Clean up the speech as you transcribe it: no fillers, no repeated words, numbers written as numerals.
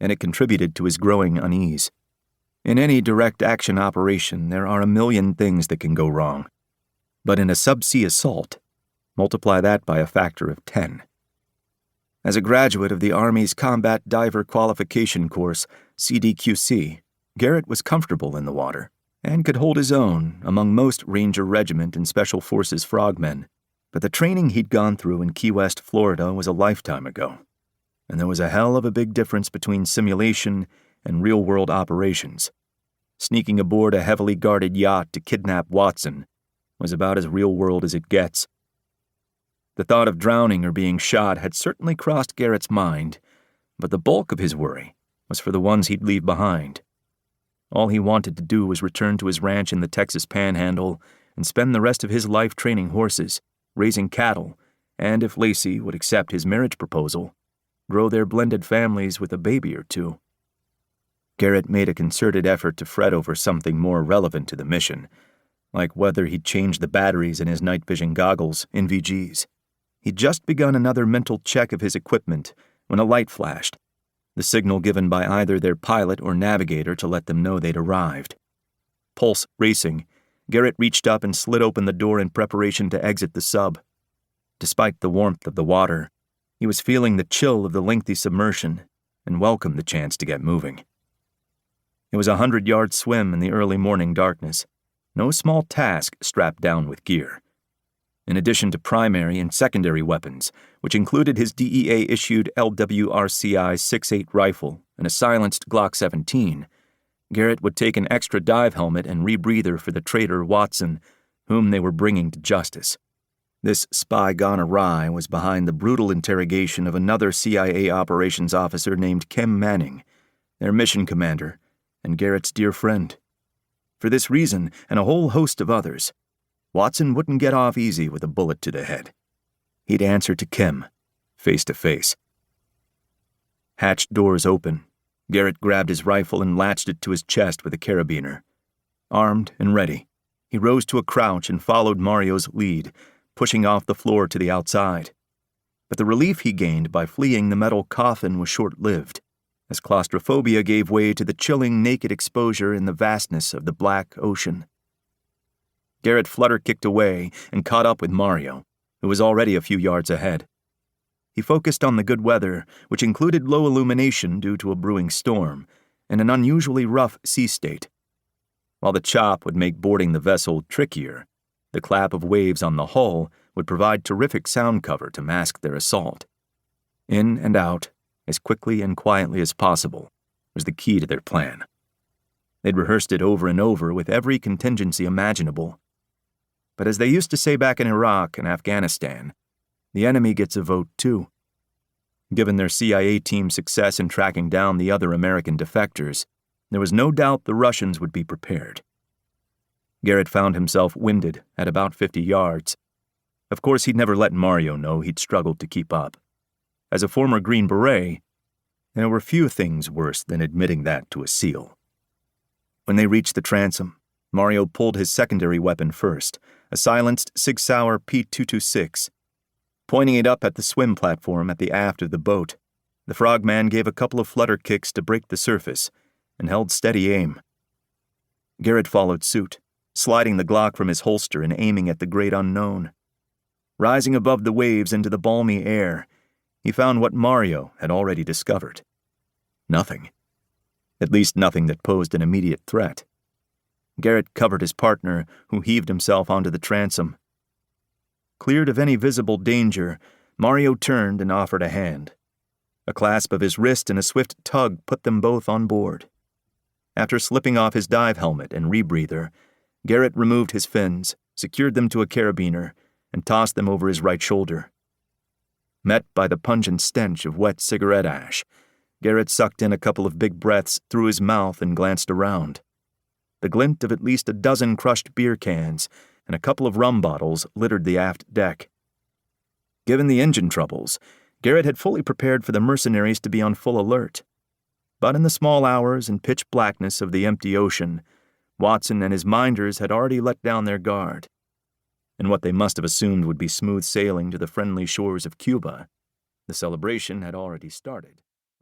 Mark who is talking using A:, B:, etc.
A: and it contributed to his growing unease. In any direct action operation, there are a million things that can go wrong. But in a subsea assault, multiply that by a factor of 10. As a graduate of the Army's Combat Diver Qualification Course, CDQC, Garrett was comfortable in the water and could hold his own among most Ranger Regiment and Special Forces frogmen. But the training he'd gone through in Key West, Florida was a lifetime ago, and there was a hell of a big difference between simulation and real-world operations. Sneaking aboard a heavily guarded yacht to kidnap Watson was about as real-world as it gets. The thought of drowning or being shot had certainly crossed Garrett's mind, but the bulk of his worry was for the ones he'd leave behind. All he wanted to do was return to his ranch in the Texas Panhandle and spend the rest of his life training horses, raising cattle, and, if Lacey would accept his marriage proposal, grow their blended families with a baby or two. Garrett made a concerted effort to fret over something more relevant to the mission, like whether he'd changed the batteries in his night vision goggles, NVGs. He'd just begun another mental check of his equipment when a light flashed, the signal given by either their pilot or navigator to let them know they'd arrived. Pulse racing, Garrett reached up and slid open the door in preparation to exit the sub. Despite the warmth of the water, he was feeling the chill of the lengthy submersion and welcomed the chance to get moving. It was a 100-yard swim in the early morning darkness, no small task strapped down with gear. In addition to primary and secondary weapons, which included his DEA-issued LWRCI 6.8 rifle and a silenced Glock 17, Garrett would take an extra dive helmet and rebreather for the traitor Watson, whom they were bringing to justice. This spy gone awry was behind the brutal interrogation of another CIA operations officer named Kim Manning, their mission commander, and Garrett's dear friend. For this reason, and a whole host of others, Watson wouldn't get off easy with a bullet to the head. He'd answer to Kim, face to face. Hatch doors open. Garrett grabbed his rifle and latched it to his chest with a carabiner. Armed and ready, he rose to a crouch and followed Mario's lead, pushing off the floor to the outside. But the relief he gained by fleeing the metal coffin was short-lived, as claustrophobia gave way to the chilling naked exposure in the vastness of the black ocean. Garrett flutter-kicked away and caught up with Mario, who was already a few yards ahead. He focused on the good weather, which included low illumination due to a brewing storm, and an unusually rough sea state. While the chop would make boarding the vessel trickier, the clap of waves on the hull would provide terrific sound cover to mask their assault. In and out, as quickly and quietly as possible, was the key to their plan. They'd rehearsed it over and over with every contingency imaginable. But as they used to say back in Iraq and Afghanistan, the enemy gets a vote too. Given their CIA team's success in tracking down the other American defectors, there was no doubt the Russians would be prepared. Garrett found himself winded at about 50 yards. Of course, he'd never let Mario know he'd struggled to keep up. As a former Green Beret, there were few things worse than admitting that to a SEAL. When they reached the transom, Mario pulled his secondary weapon first, a silenced Sig Sauer P226. Pointing it up at the swim platform at the aft of the boat, the frogman gave a couple of flutter kicks to break the surface and held steady aim. Garrett followed suit, sliding the Glock from his holster and aiming at the great unknown. Rising above the waves into the balmy air, he found what Mario had already discovered. Nothing. At least nothing that posed an immediate threat. Garrett covered his partner, who heaved himself onto the transom. Cleared of any visible danger, Mario turned and offered a hand. A clasp of his wrist and a swift tug put them both on board. After slipping off his dive helmet and rebreather, Garrett removed his fins, secured them to a carabiner, and tossed them over his right shoulder. Met by the pungent stench of wet cigarette ash, Garrett sucked in a couple of big breaths through his mouth and glanced around. The glint of at least a dozen crushed beer cans and a couple of rum bottles littered the aft deck. Given the engine troubles, Garrett had fully prepared for the mercenaries to be on full alert. But in the small hours and pitch blackness of the empty ocean, Watson and his minders had already let down their guard. And what they must have assumed would be smooth sailing to the friendly shores of Cuba, the celebration had already started.